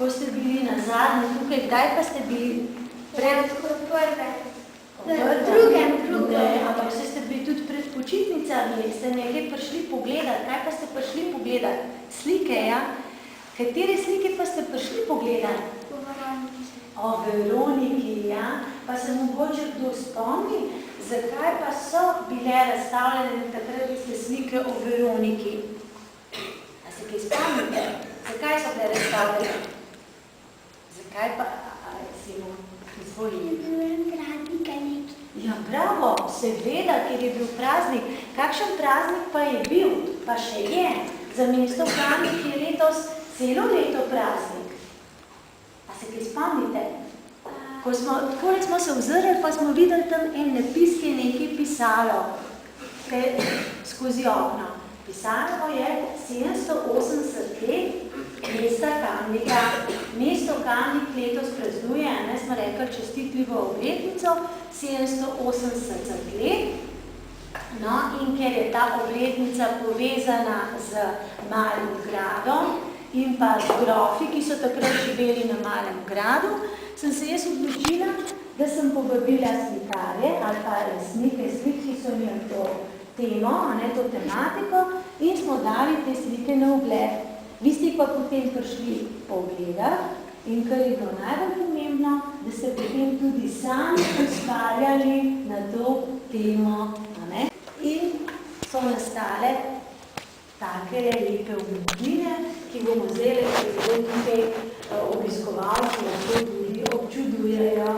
ko ste bili na zadnji tukaj, kdaj pa ste bili? Prve. Drugem. Ampak ste bili tudi pred počitnicami, ste nekaj prišli pogledati. Kaj pa ste prišli pogledati? Slike, ja? Katere slike pa ste prišli pogledati? O Veroniki, ja? Pa se mogoče kdo spomni, zakaj pa so bile razstavljene takrat tiste slike o Veroniki? A se kaj spomnite? Zakaj so bile razstavljene? Zakaj pa, recimo, izvolite? Ja, bravo, seveda, ker je bil praznik. Kakšen praznik pa je bil? Pa še je. Za mesto Kamnik je letos celo leto praznik. A se kaj spomnite? Takole smo se ozrli, pa smo videli tam en napis, ki je nekaj pisalo skozi okno. Pisalo je 780 let mesta Kamnika. Mesto Kamnik letos praznuje, smo rekli, čestitljivo obletnico, 780 let. No, in ker je ta obletnica povezana z Malim gradom in pa z grofi, ki so takrat živeli na Malem gradu, sem se jaz odločila, da sem povabila slikarje ali pa resnike slik, ki so imeli to temo, to tematiko, in smo dali te slike na ogled. Vi ste pa potem prišli pogledati in kar je bilo najbolj pomembno, da ste potem tudi sami ustvarjali na to temo. In so nastale take lepe umetnine, ki bomo zdaj tukaj obiskovalci lahko tudi občudujejo.